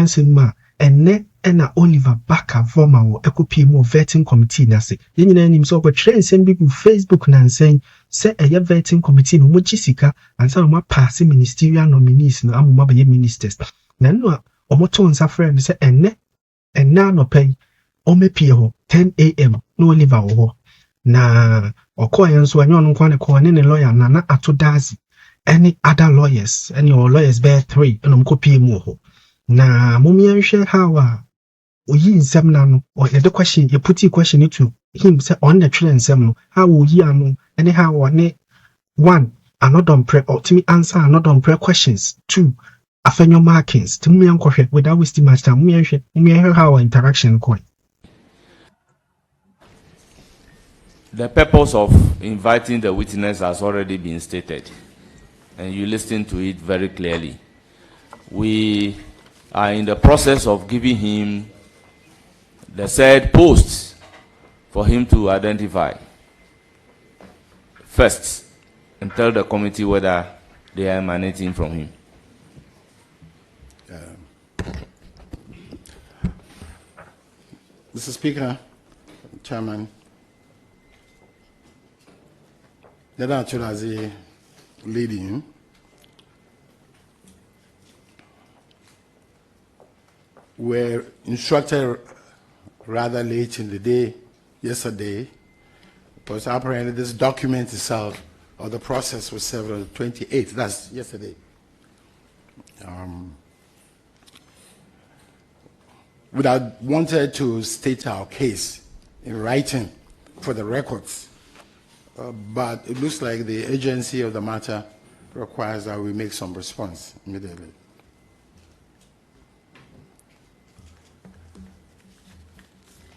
nsema enne ena Oliver Baka Vormawor ekopie mu vetting committee na se yenyina nim so ko tire nsem bi ku Facebook na nsen se eye vetting committee no mo gisika ansa no ma pass ministerial nominees no amoma be ministers na no omoto nsa friend se enne no pay omepie ho 10 am no Oliver wo na okoye nso anyo no kwa ne ko ne lawyer na atodazi any other lawyers any or lawyers bear 3 no mkopie mu ho na mumianhwe hawa oyi nsem na no or the question you put the question to him say on the three nsem no how oyi anu any how one another Dompre or to me answer another Dompre questions 2 afenyo markings to me ankohwe without wasting much time mumianhwe how interaction coin. The purpose of inviting the witness has already been stated, and you listen to it very clearly. We are in the process of giving him the said posts for him to identify first and tell the committee whether they are emanating from him. Mr. Speaker, Chairman, the leading were instructed rather late in the day yesterday, because apparently this document itself or the process was served on the 28th, that's yesterday. Without wanted to state our case in writing for the records, but it looks like the urgency of the matter requires that we make some response immediately.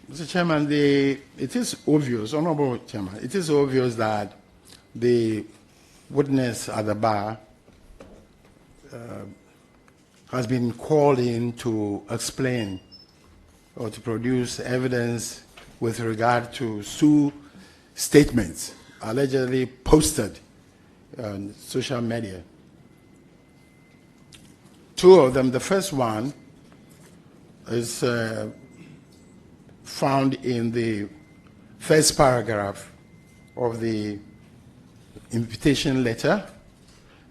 Mr. Chairman, it is obvious, Honorable Chairman, it is obvious that the witness at the bar has been called in to explain or to produce evidence with regard to two statements allegedly posted on social media. Two of them, the first one is found in the first paragraph of the invitation letter.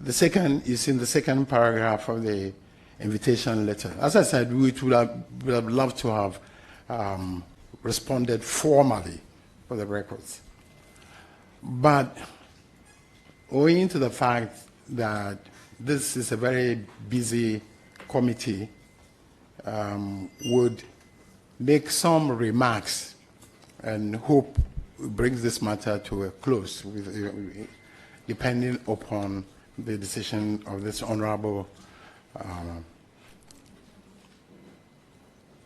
The second is in the second paragraph of the invitation letter. As I said, we would have loved to have responded formally for the records. But owing to the fact that this is a very busy committee, would make some remarks and hope brings this matter to a close, depending upon the decision of this honorable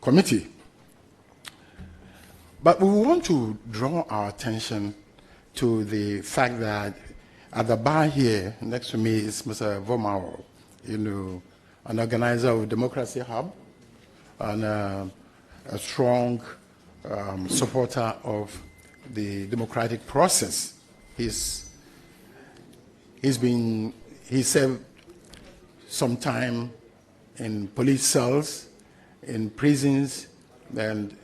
committee. But we want to draw our attention to the fact that at the bar here, next to me is Mr. Vormawor, an organizer of Democracy Hub and a strong supporter of the democratic process. He served some time in police cells, in prisons, and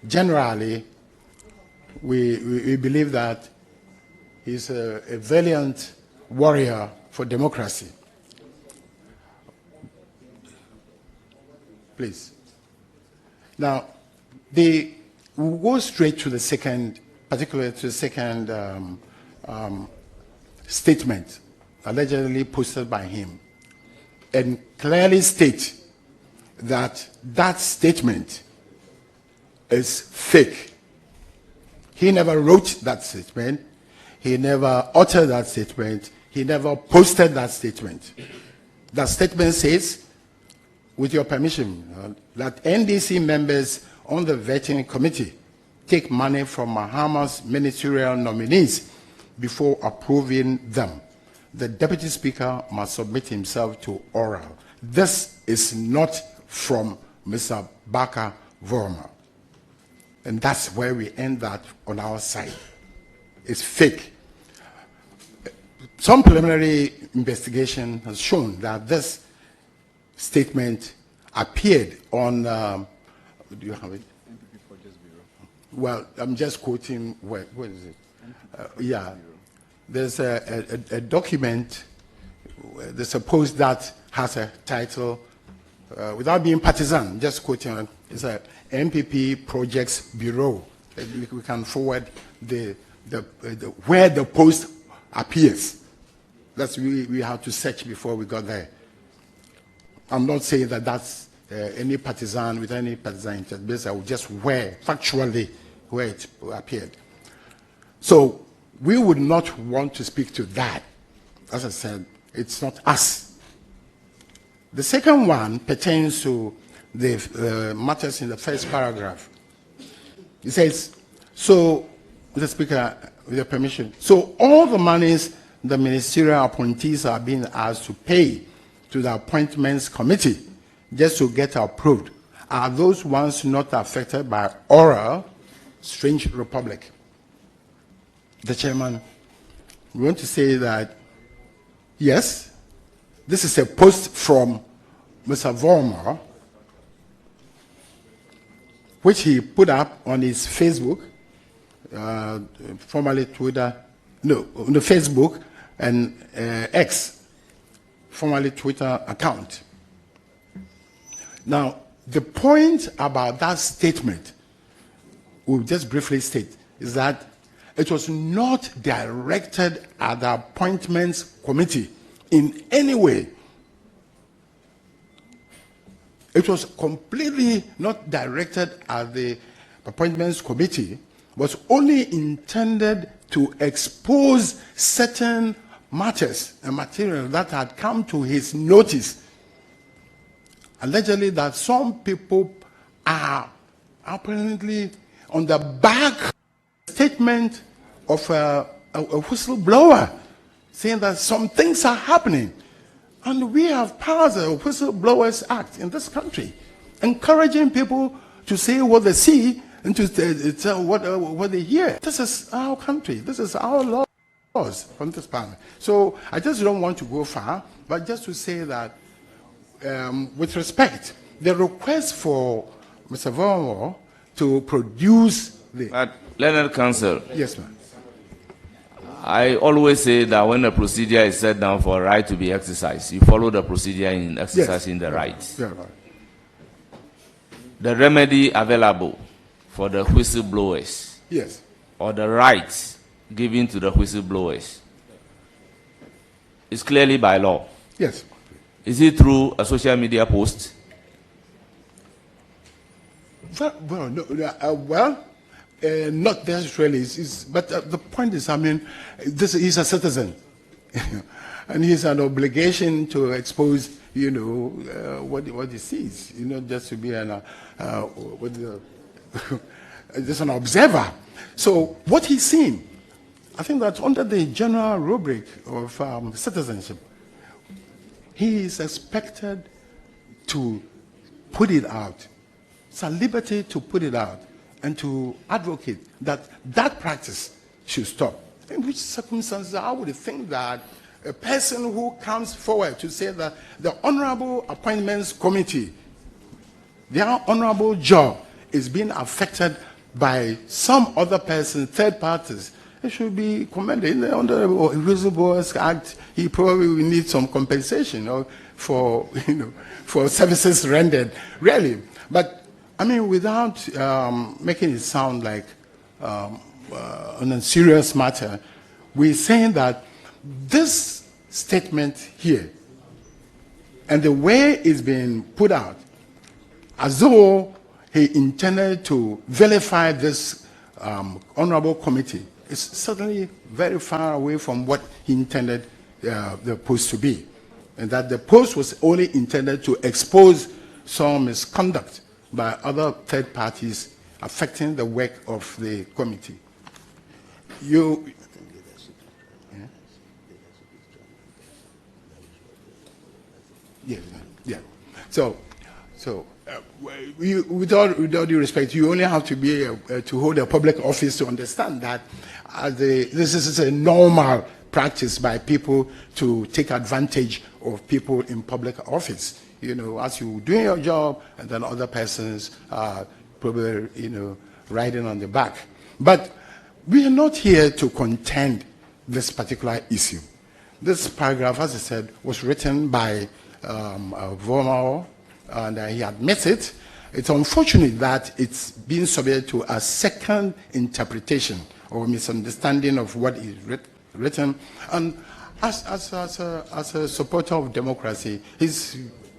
generally we believe that he's a valiant warrior for democracy. Please. Now, we'll go straight to the second, particularly to the second statement allegedly posted by him, and clearly state that that statement is fake. He never wrote that statement. He never uttered that statement. He never posted that statement. That statement says, with your permission, that NDC members on the vetting committee take money from Mahama's ministerial nominees before approving them. The Deputy Speaker must submit himself to oral. This is not from Mr. Baka Vormawor. And that's where we end that on our side. It's fake. Some preliminary investigation has shown that this statement appeared on, do you have it? Well, I'm just quoting, where is it? Yeah, there's a document, there's a post that has a title, without being partisan, just quoting it, it's a MPP Projects Bureau. We can forward where the post appears. That's we have to search before we got there. I'm not saying that that's any partisan with any partisan interest, but I will just factually where it appeared. So we would not want to speak to that. As I said, it's not us. The second one pertains to the matters in the first paragraph. It says, so, Mr. Speaker, with your permission, so all the monies the ministerial appointees are being asked to pay to the appointments committee just to get approved are those ones not affected by oral strange republic. The chairman, we want to say that, yes, this is a post from Mr. Vormawor, which he put up on his Facebook, formerly Twitter, no, on the Facebook and X, formerly Twitter account. Now, the point about that statement, we'll just briefly state, is that it was not directed at the appointments committee in any way. It was completely not directed at the appointments committee, was only intended to expose certain matters and material that had come to his notice. Allegedly that some people are apparently on the back statement of a whistleblower saying that some things are happening. And we have passed a Whistleblowers Act in this country, encouraging people to say what they see and to tell what they hear. This is our country. This is our laws from this panel. So I just don't want to go far, but just to say that with respect, the request for Mr. Vormawor to produce the... Learned Counsel. Yes, ma'am. I always say that when a procedure is set down for a right to be exercised, you follow the procedure in exercising the right. Yeah, right. The remedy available for the whistleblowers, yes, or the rights given to the whistleblowers, is clearly by law. Yes. Is it through a social media post? Well, no, not necessarily, but the point is, I mean, he's a citizen, and he's an obligation to expose, you know, what he sees, you know, just to be just an observer. So what he's seen, I think that under the general rubric of citizenship, he is expected to put it out. It's a liberty to put it out and to advocate that that practice should stop. In which circumstances I would think that a person who comes forward to say that the Honorable Appointments Committee, their honorable job is being affected by some other person, third parties, it should be commended. Under the Whistleblowers Act, he probably will need some compensation for, you know, for services rendered, really. But I mean, without making it sound like an unserious matter, we're saying that this statement here and the way it's been put out, as though he intended to vilify this honorable committee, is certainly very far away from what he intended the post to be. And that the post was only intended to expose some misconduct by other third parties affecting the work of the committee. Yeah? Yeah. So with all due respect, you only have to be to hold a public office to understand that this is a normal practice by people to take advantage of people in public office. as you doing your job, and then other persons are probably, riding on the back. But we are not here to contend this particular issue. This paragraph, as I said, was written by Vormawor, and he admits it. It's unfortunate that it's being subject to a second interpretation or misunderstanding of what is written. And as a supporter of democracy, he's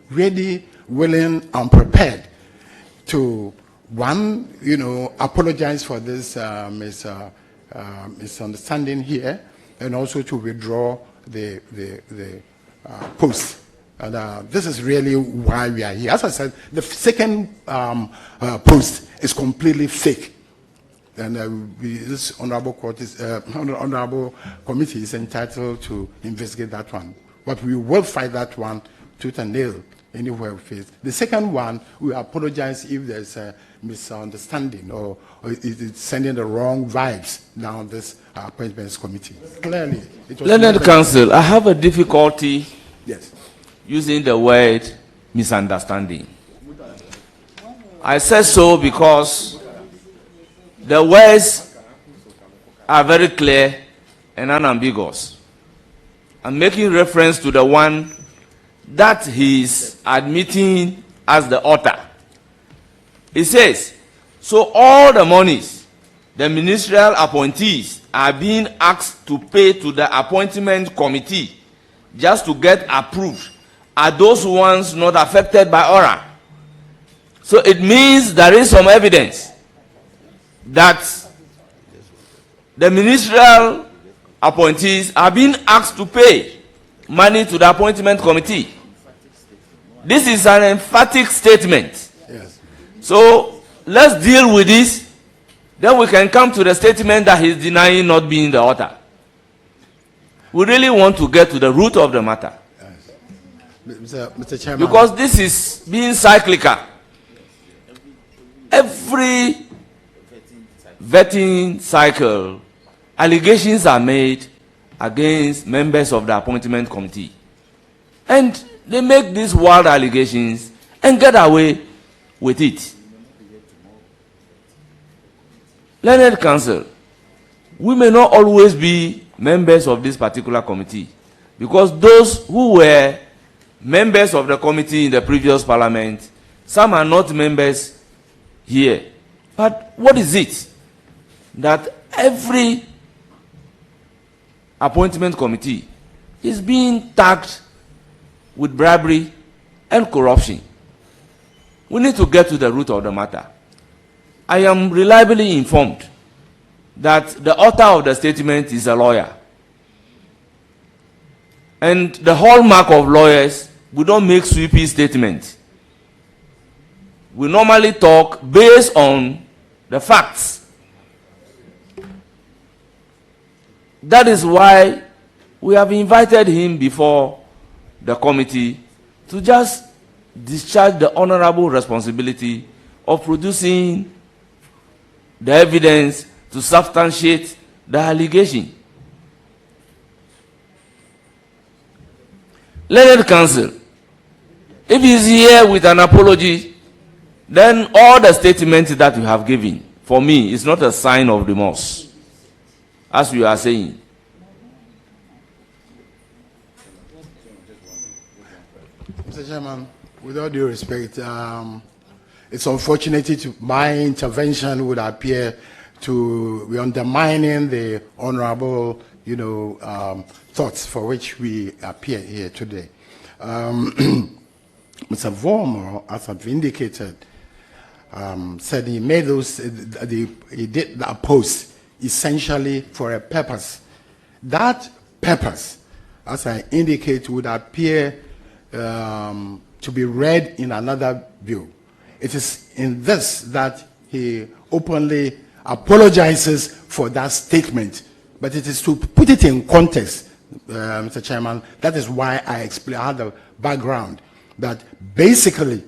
ready, willing, and prepared to, one, apologize for this misunderstanding here, and also to withdraw the post. And this is really why we are here. As I said, the second post is completely fake. And this honorable committee is entitled to investigate that one. But we will fight that one tooth and nail anywhere we face. The second one, we apologize if there's a misunderstanding or it's sending the wrong vibes down this appointments committee. Clearly, it was Learned Counsel, I have a difficulty using the word misunderstanding. I said so because the words are very clear and unambiguous. I'm making reference to the one that he is admitting as the author. It says, so all the monies the ministerial appointees are being asked to pay to the appointment committee just to get approved are those ones not affected by aura. So it means there is some evidence that the ministerial appointees are being asked to pay money to the appointment committee. This is an emphatic statement. Yes. So let's deal with this. Then we can come to the statement that he's denying not being the author. We really want to get to the root of the matter. Mr. Chairman. Because this is being cyclical. Every vetting cycle, allegations are made against members of the appointment committee. And they make these wild allegations and get away with it. Learned Counsel, we may not always be members of this particular committee, because those who were members of the committee in the previous parliament, some are not members here. But what is it that every appointment committee is being tagged with bribery and corruption? We need to get to the root of the matter. I am reliably informed that the author of the statement is a lawyer. And the hallmark of lawyers, we don't make sweeping statements. We normally talk based on the facts. That is why we have invited him before the committee to just discharge the honorable responsibility of producing the evidence to substantiate the allegation. Learned Counsel, if he's here with an apology, then all the statements that you have given, for me, is not a sign of remorse, as you are saying. Mr. Chairman, with all due respect, it's unfortunate my intervention would appear to be undermining the honorable, thoughts for which we appear here today. Mr. Vormawor, as I've indicated, said he made he did that post essentially for a purpose. That purpose, as I indicate, would appear to be read in another view. It is in this that he openly apologizes for that statement, but it is to put it in context, Mr. Chairman. That is why I had the background, that basically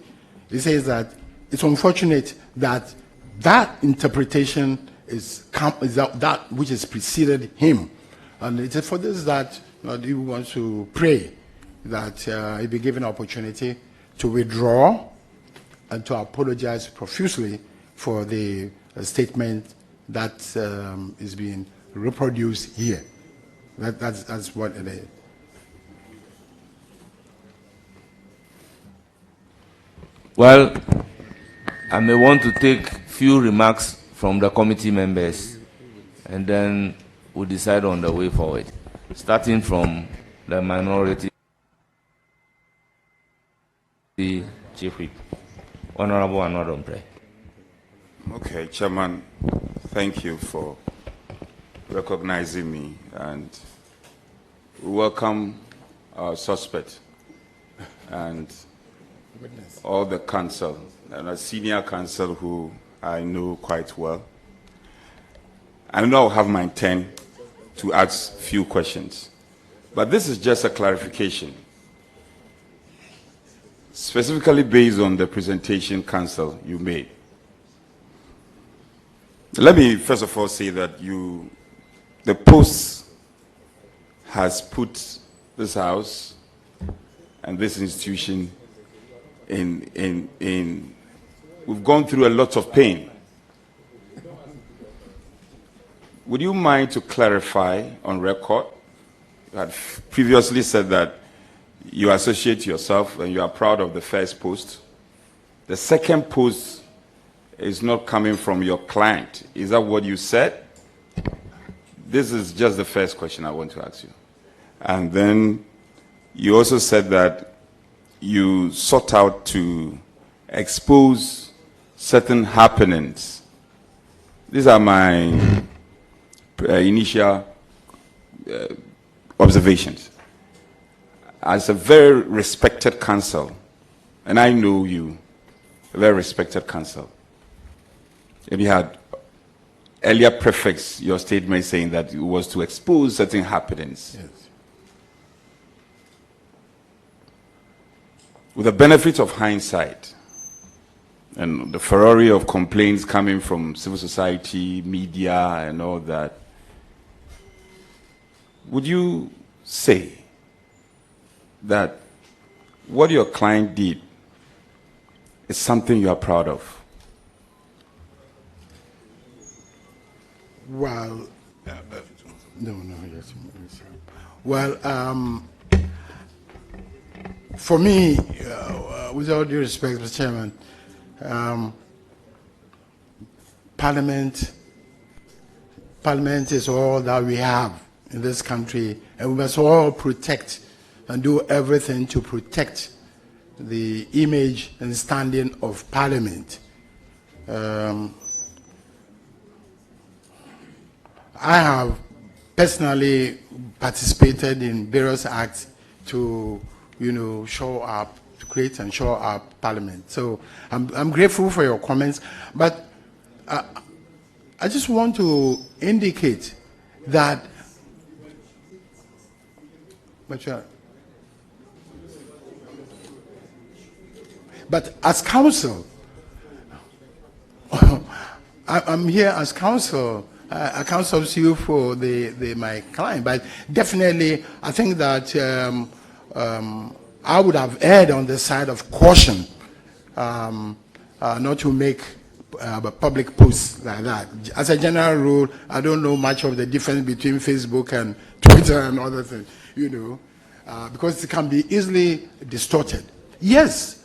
he says that it's unfortunate that that interpretation is that which has preceded him, and it is for this that he wants to pray that he be given opportunity to withdraw and to apologize profusely for the statement that is being reproduced here. That's what it is. Well, I may want to take few remarks from the committee members, and then we'll decide on the way forward, starting from the minority chief whip, Honorable Annor Dompre. Okay, Chairman, thank you for recognizing me, and welcome our suspect and all the counsel, and a senior counsel who I know quite well. I know I'll have my turn to ask few questions, but this is just a clarification, specifically based on the presentation, counsel, you made. Let me first of all say that the Post has put this house and this institution we've gone through a lot of pain. Would you mind to clarify on record? You had previously said that you associate yourself and you are proud of the first post. The second post is not coming from your client. Is that what you said? This is just the first question I want to ask you. And then you also said that you sought out to expose certain happenings. These are my initial observations. As a very respected counsel, and I know you, a very respected counsel, and you had earlier prefixed your statement saying that it was to expose certain happenings. Yes. With the benefit of hindsight and the furore of complaints coming from civil society, media, and all that, would you say that what your client did is something you are proud of? Well, yes. Well, for me, with all due respect, Mr. Chairman, Parliament is all that we have in this country, and we must all protect and do everything to protect the image and standing of Parliament. I have personally participated in various acts to, show up, to create and show up Parliament. So I'm grateful for your comments, but I just want to indicate that. But as counsel, I'm here as counsel. I counsel you for my client, but definitely I think that I would have erred on the side of caution, not to make public posts like that. As a general rule, I don't know much of the difference between Facebook and Twitter and other things, because it can be easily distorted. Yes,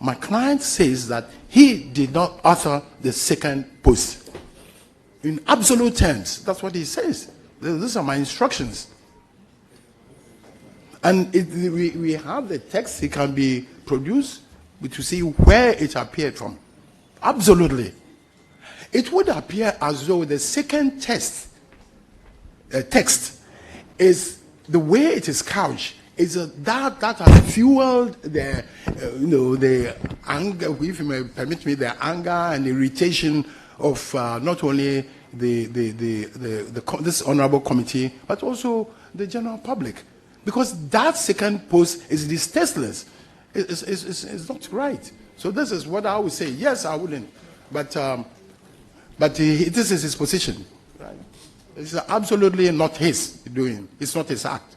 my client says that he did not author the second post. In absolute terms, that's what he says. These are my instructions. And we have the text, it can be produced to see where it appeared from. Absolutely. It would appear as though the second text is the way it is couched. Is that has fueled the anger, if you may permit me, the anger and irritation of not only this honorable committee, but also the general public, because that second post is tasteless. It's not right. So this is what I would say. Yes, I wouldn't, but this is his position. Right? It's absolutely not his doing. It's not his act.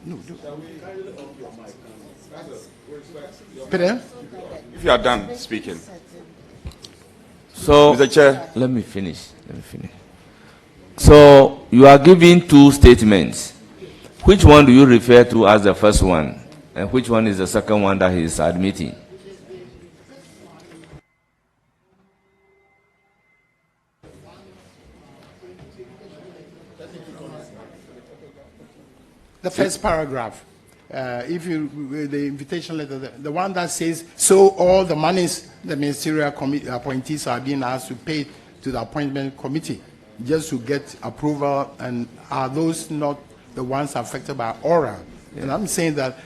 No. Peter? If you are done speaking. So, Mr. Chair. let me finish. So, you are giving two statements. Which one do you refer to as the first one? And which one is the second one that he is admitting? The first paragraph, if you read the invitation letter, the one that says, so all the monies the ministerial appointees are being asked to pay to the appointment committee just to get approval, and are those not the ones affected by oral? Yeah. And I'm saying that,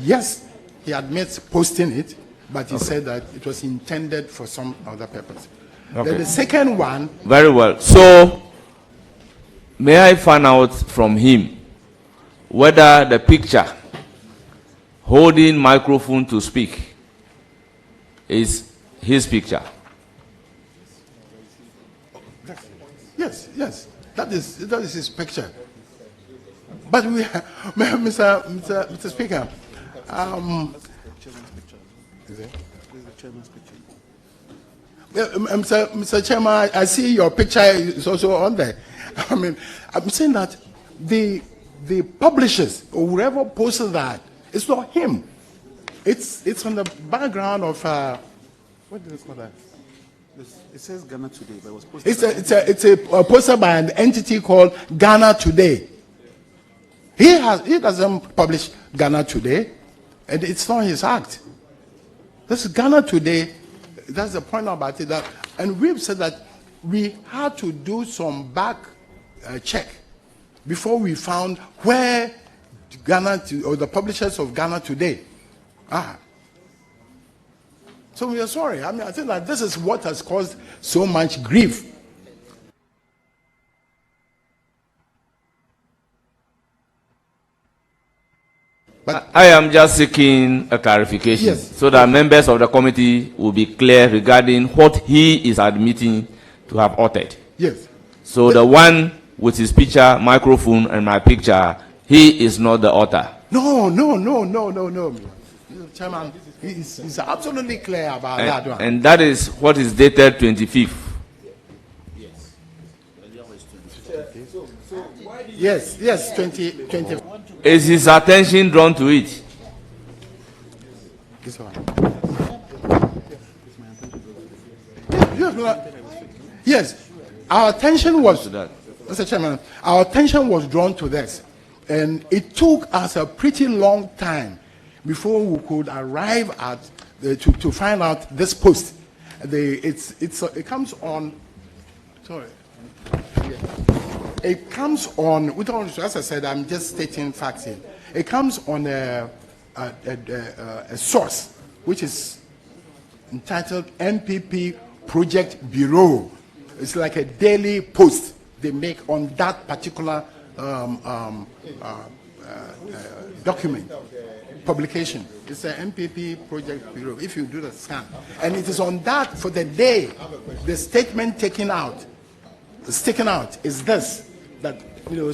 yes, he admits posting it, but he said that it was intended for some other purpose. Okay. Then the second one. Very well. So, may I find out from him whether the picture holding microphone to speak is his picture? Yes, that is his picture. But we, Mr. Speaker, Mr. Chairman, I see your picture is also on there. I mean, I'm saying that the publishers or whoever posted that, it's not him. It's on the background of what do they call that? It says Ghana Today, but it was posted. It's a poster by an entity called Ghana Today. He doesn't publish Ghana Today, and it's not his act. This is Ghana Today. That's the point about it. And we've said that we had to do some back check before we found where or the publishers of Ghana Today are. So we are sorry. I mean, I think that this is what has caused so much grief. But I am just seeking a clarification, so that members of the committee will be clear regarding what he is admitting to have uttered. Yes. So the one with his picture, microphone, and my picture, he is not the author. No. Chairman, he's absolutely clear about that one. And that is what is dated 25th. Yes, 20. Is his attention drawn to it? This one. Yes, our attention was to that. Mr. Chairman, our attention was drawn to this, and it took us a pretty long time before we could arrive at to find out this post. It comes on. Sorry. It comes on. As I said, I'm just stating facts here. It comes on a source which is entitled MPP Project Bureau. It's like a daily post they make on that particular document. Publication. It's an MPP Project Bureau. If you do the scan, and it is on that for the day, the statement taken out is this, that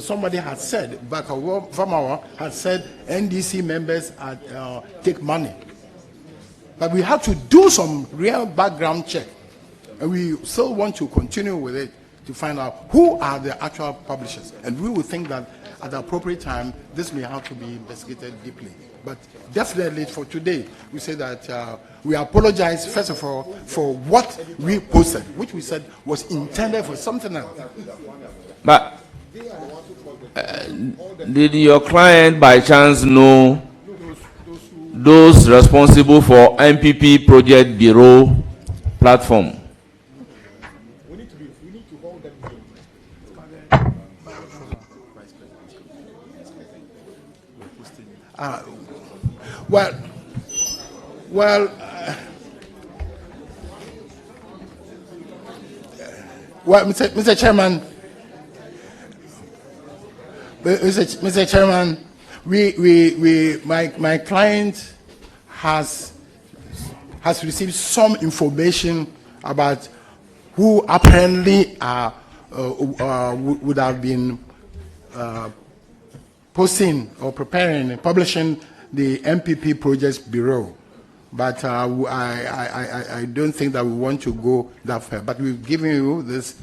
somebody had said, Vormawor had said NDC members take money, but we have to do some real background check, and we still want to continue with it to find out who are the actual publishers, and we will think that at the appropriate time this may have to be investigated deeply. But definitely for today, we say that we apologize, first of all, for what we posted, which we said was intended for something else. But did your client by chance know those responsible for MPP Project Bureau platform? Well, Mr. Chairman, Mr. Chairman, my client has received some information about who apparently would have been posting or preparing and publishing the MPP Projects Bureau. But I don't think that we want to go that far. But we've given you this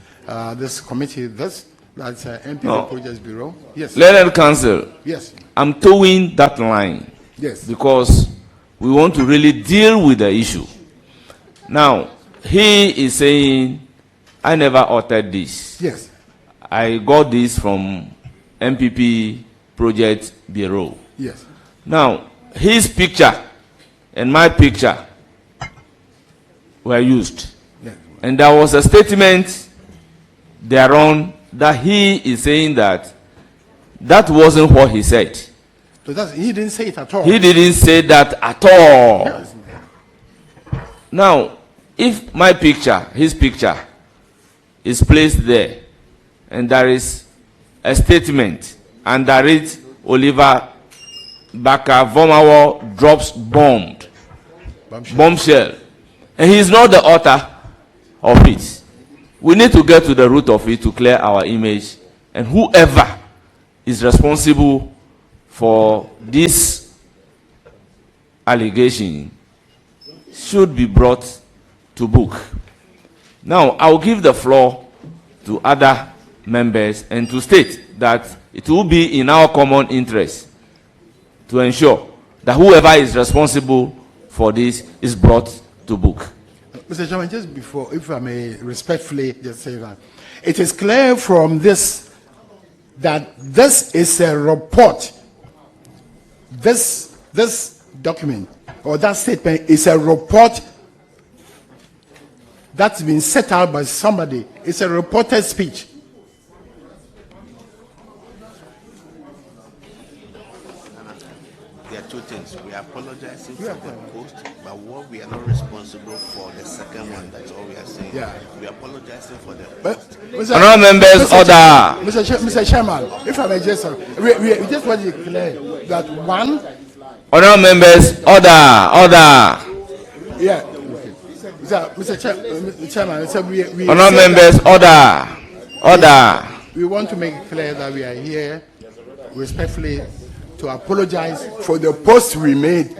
this committee, that's MPP Projects Bureau. Yes. Learned Council. Yes. I'm towing that line. Yes. Because we want to really deal with the issue. Now, he is saying, I never uttered this. Yes. I got this from MPP Project Bureau. Yes. Now, his picture and my picture were used. Yes. And there was a statement thereon that he is saying that that wasn't what he said. So he didn't say it at all. He didn't say that at all. Yes. Now, if my picture, his picture, is placed there, and there is a statement, and there is Oliver Baka Vormawor drops bombshell, and he is not the author of it. We need to get to the root of it to clear our image, and whoever is responsible for this allegation should be brought to book. Now, I will give the floor to other members and to state that it will be in our common interest to ensure that whoever is responsible for this is brought to book. Mr. Chairman, just before, if I may respectfully just say that, it is clear from this that this is a report. This document or that statement is a report that's been set out by somebody. It's a reported speech. There are two things. We are apologizing for the post, but what we are not responsible for the second one. That's all we are saying. Yeah. We are apologizing for the post. Honourable members, order. Mr. Chairman, if I may just, we just want to declare that one. Honourable members, order. Yeah. Mr. Chairman, so we Honourable members, order. We want to make it clear that we are here respectfully to apologize for the post we made,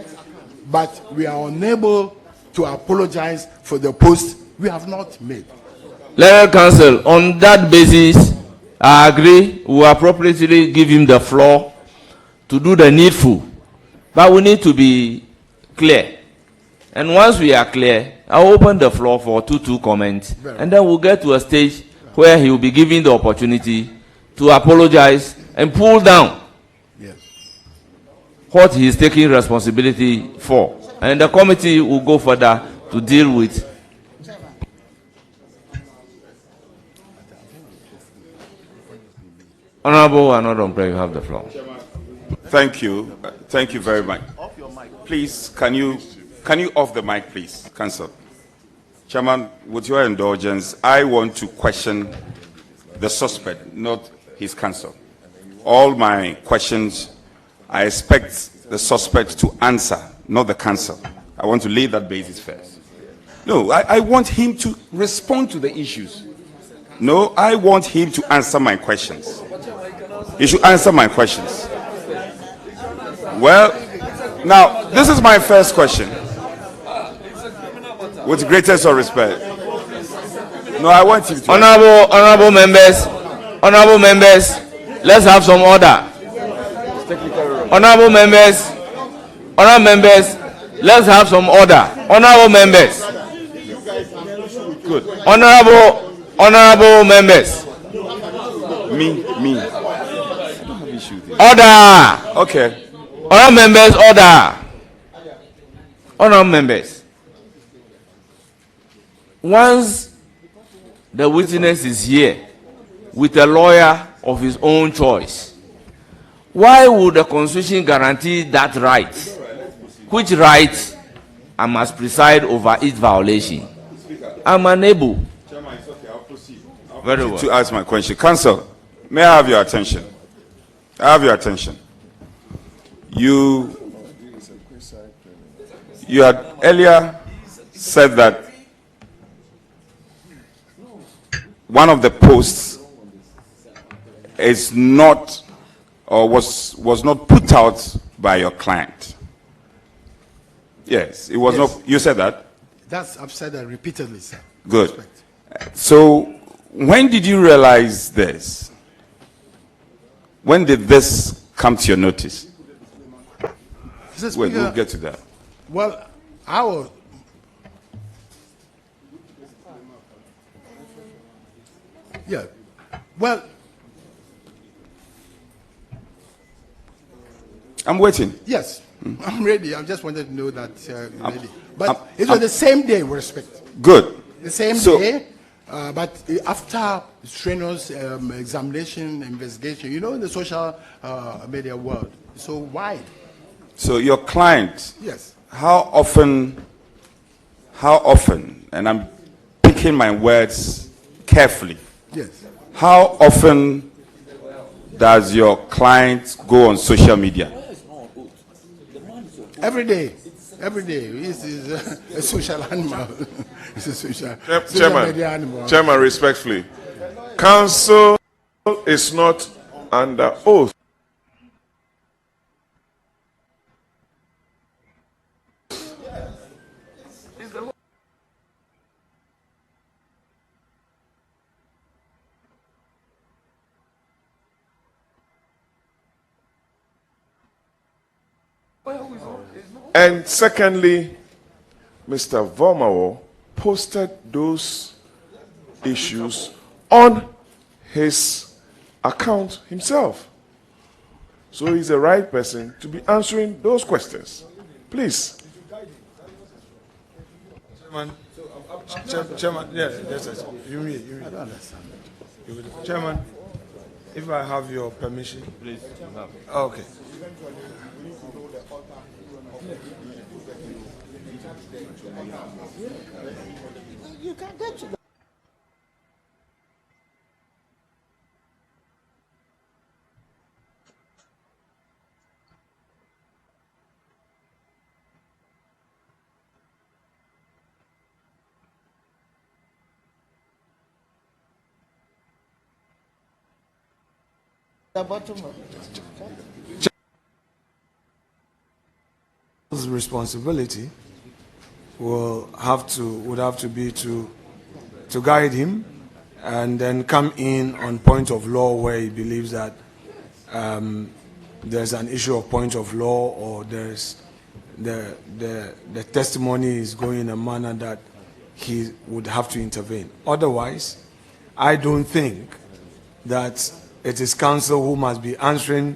but we are unable to apologize for the post we have not made. Legal Counsel, on that basis, I agree. We will appropriately give him the floor to do the needful, but we need to be clear. And once we are clear, I'll open the floor for two comments, and then we'll get to a stage where he will be given the opportunity to apologize and pull down what he is taking responsibility for. And the committee will go further to deal with. Honorable Annor, Dompre, you have the floor. Thank you. Thank you very much. Please, can you off the mic, please, Counsel? Chairman, with your indulgence, I want to question the suspect, not his counsel. All my questions, I expect the suspect to answer, not the counsel. I want to lay that basis first. No, I want him to respond to the issues. No, I want him to answer my questions. He should answer my questions. Well, now, this is my first question. With greatest of respect. No, I want him to. Honorable members, let's have some order. Honorable members, let's have some order. Honorable members. Good. Honorable members. Me. Order. Okay. Honorable members, order. Honorable members. Once the witness is here with a lawyer of his own choice, why would the Constitution guarantee that right? Which right I must preside over its violation? I'm unable. Very well. To ask my question. Counsel, may I have your attention? I have your attention. You had earlier said that one of the posts is not or was not put out by your client. Yes, it was not. You said that? I've said that repeatedly, sir. Good. Respect. So, when did you realize this? When did this come to your notice? Mr. Wait, Speaker, we'll get to that. well, I was. Yeah. Well, I'm waiting. yes, I'm ready. I just wanted to know that you're ready. But it was the same day, with respect. Good. The same day, but after strenuous examination, investigation, you know, in the social media world, so wide. So your client, Yes. how often, and I'm picking my words carefully, Yes. how often does your client go on social media? Every day. Every day. He's a social animal. He's a social media animal. Chairman, respectfully, counsel is not under oath. And secondly, Mr. Vormawor posted those issues on his account himself. So he's the right person to be answering those questions. Please. Chairman, yes, you mean. I don't understand. Chairman, if I have your permission, Please. okay. You can get to that. The bottom of His responsibility would have to be to guide him and then come in on point of law where he believes that there's an issue of point of law, or there's the testimony is going in a manner that he would have to intervene. Otherwise, I don't think that it is counsel who must be answering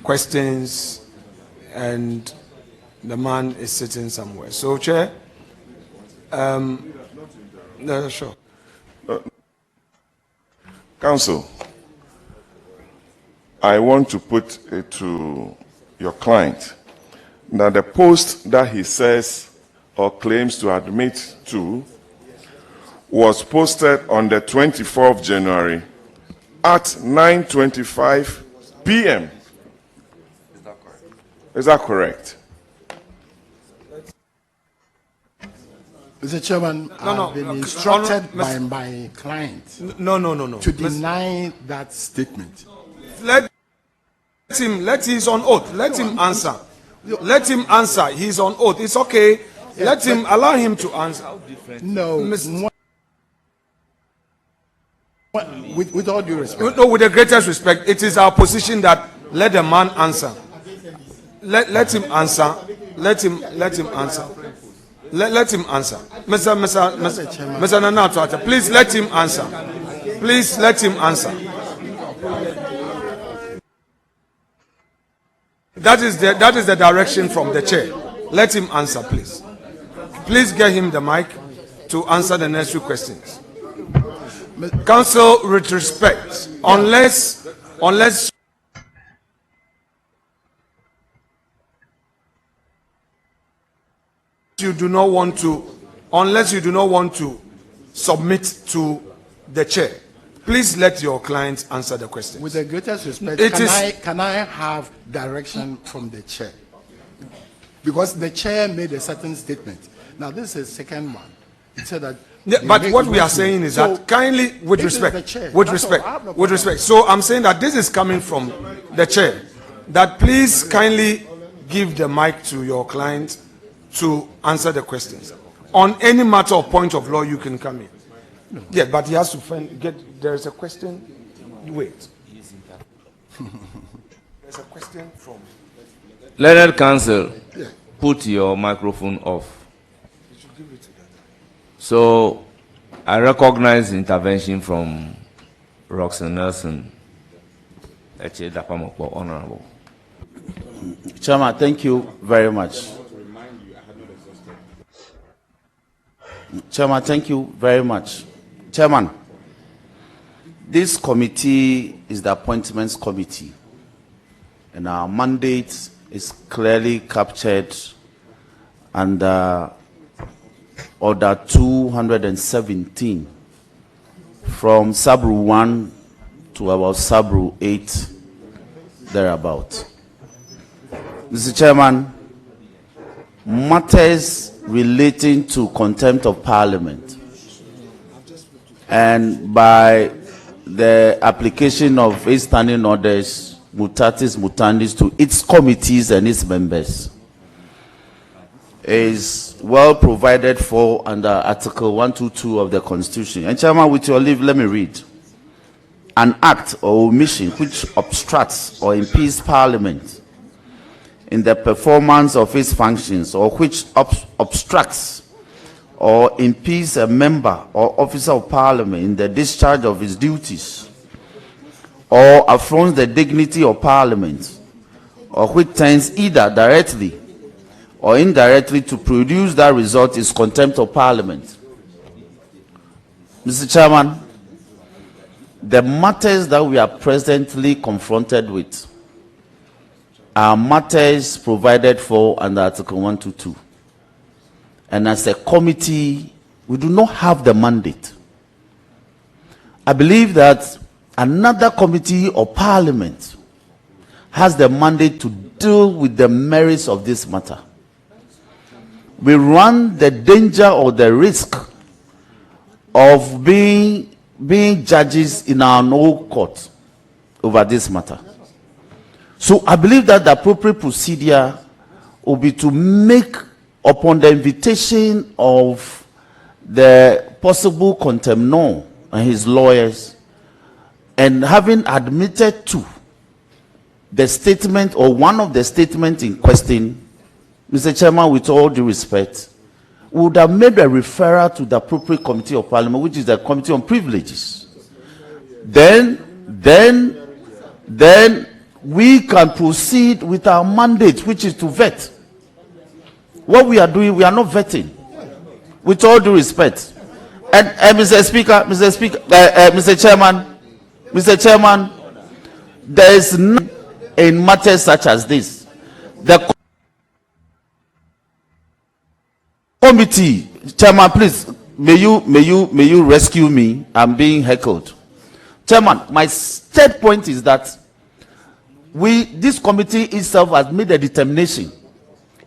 questions and the man is sitting somewhere. So, Chair, sure. Counsel, I want to put it to your client that the post that he says or claims to admit to was posted on the 24th of January at 9:25 p.m. Is that correct? Mr. Chairman, I've been instructed by my client No. to deny that statement. Let he's on oath. Let him answer. Let him answer. He's on oath. It's okay. Let him allow him to answer. No. With all due respect. No, with the greatest respect, it is our position that let the man answer. Let him answer. Let him answer. Let him answer. Mr. Nana, please let him answer. Please let him answer. That is the direction from the chair. Let him answer, please. Please get him the mic to answer the necessary questions. Counsel, with respect, unless you do not want to submit to the chair, please let your client answer the question. With the greatest respect, can I have direction from the chair? Because the chair made a certain statement. Now, this is the second one. It said that Yeah, but what we are saying is that kindly, with respect. So I'm saying that this is coming from the chair. That please kindly give the mic to your client to answer the questions. On any matter of point of law, you can come in. Yeah, but he has to there is a question. Wait. There's a question from. Learned Counsel, put your microphone off. So, I recognize intervention from Roxanne Nelson. Honorable. Chairman, thank you very much. Chairman, thank you very much. Chairman, this committee is the appointments committee, and our mandate is clearly captured under Order 217 from Sub-Rule 1 to about Sub-Rule 8 thereabout. Mr. Chairman, matters relating to contempt of Parliament and by the application of its standing orders, mutatis mutandis, to its committees and its members is well provided for under Article 122 of the Constitution. And Chairman, with your leave, let me read. An act or omission which obstructs or impedes Parliament in the performance of its functions, or which obstructs or impedes a member or officer of Parliament in the discharge of his duties, or affronts the dignity of Parliament, or which tends either directly or indirectly to produce that result, is contempt of Parliament. Mr. Chairman, the matters that we are presently confronted with are matters provided for under Article 122. And as a committee, we do not have the mandate. I believe that another committee of Parliament has the mandate to deal with the merits of this matter. We run the danger or the risk of being judges in our own court over this matter. So I believe that the appropriate procedure will be to make, upon the invitation of the possible contemnor and his lawyers, and having admitted to the statement or one of the statements in question, Mr. Chairman, with all due respect, we would have made a referral to the appropriate committee of Parliament, which is the Committee on Privileges. Then we can proceed with our mandate, which is to vet. What we are doing, we are not vetting. With all due respect. And Mr. Chairman, there is none in matters such as this. The committee, Chairman, please, may you rescue me? I'm being heckled. Chairman, my third point is that this committee itself has made a determination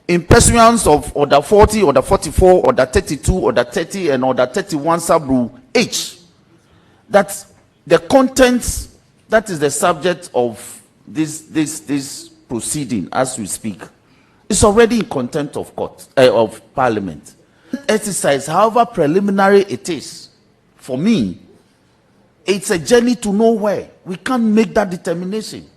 in pursuance of Order 40, Order 44, Order 32, Order 30, and Order 31 Sub-Rule H, that the contents that is the subject of this proceeding as we speak is already in contempt of court of Parliament. Exercise, however preliminary it is, for me, it's a journey to nowhere. We can't make that determination.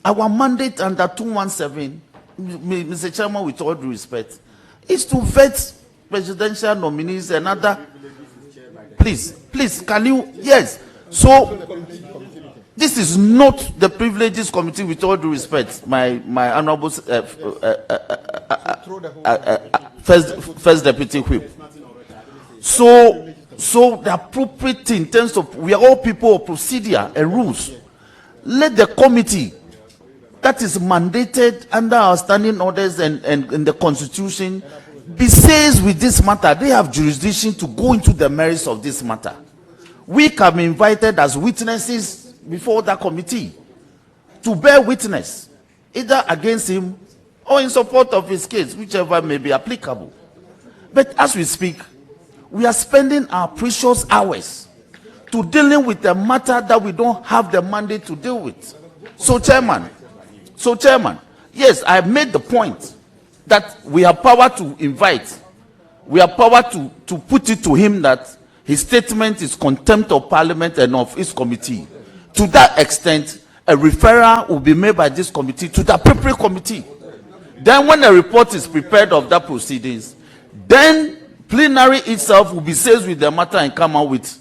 Our mandate under 217, Mr. Chairman, with all due respect, is to vet presidential nominees and other. Please, can you? Yes. So, this is not the Privileges Committee, with all due respect, my honorable first Deputy Whip. So the appropriate thing in terms of, we are all people of procedure and rules. Let the committee that is mandated under our standing orders and in the Constitution be seized with this matter. They have jurisdiction to go into the merits of this matter. We can be invited as witnesses before that committee to bear witness, either against him or in support of his case, whichever may be applicable. But as we speak, we are spending our precious hours to dealing with a matter that we don't have the mandate to deal with. So chairman, yes, I have made the point that we have power to invite. We have power to put it to him that his statement is contempt of parliament and of his committee. To that extent, a referral will be made by this committee to the appropriate committee. Then when a report is prepared of that proceedings, then plenary itself will be seized with the matter and come out with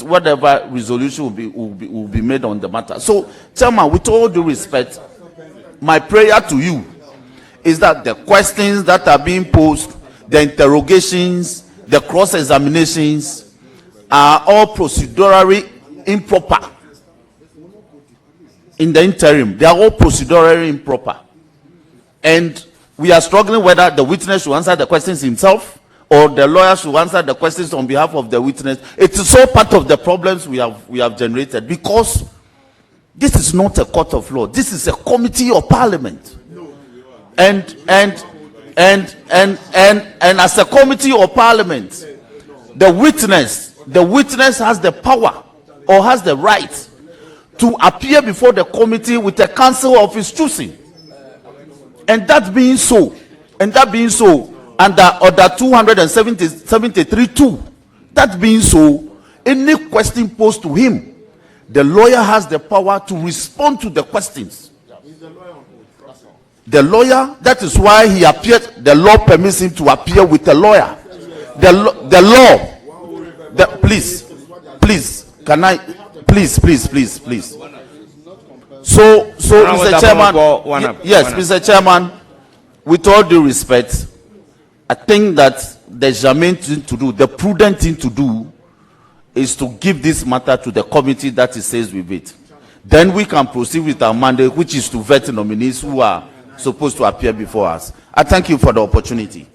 whatever resolution will be made on the matter. So, Chairman, with all due respect, my prayer to you is that the questions that are being posed, the interrogations, the cross-examinations are all procedurally improper. In the interim, they are all procedurally improper. And we are struggling whether the witness should answer the questions himself or the lawyer should answer the questions on behalf of the witness. It is all part of the problems we have generated, because this is not a court of law. This is a committee of parliament. And as a committee of parliament, the witness has the power or has the right to appear before the committee with a counsel of his choosing. And that being so, under order 273(2), that being so, any question posed to him, the lawyer has the power to respond to the questions. The lawyer, that is why he appeared, the law permits him to appear with a lawyer. The law, please, can I, please. So, Mr. Chairman, yes, Mr. Chairman, with all due respect, I think that the germane thing to do, the prudent thing to do, is to give this matter to the committee that it says with it. Then we can proceed with our mandate, which is to vet nominees who are supposed to appear before us. I thank you for the opportunity.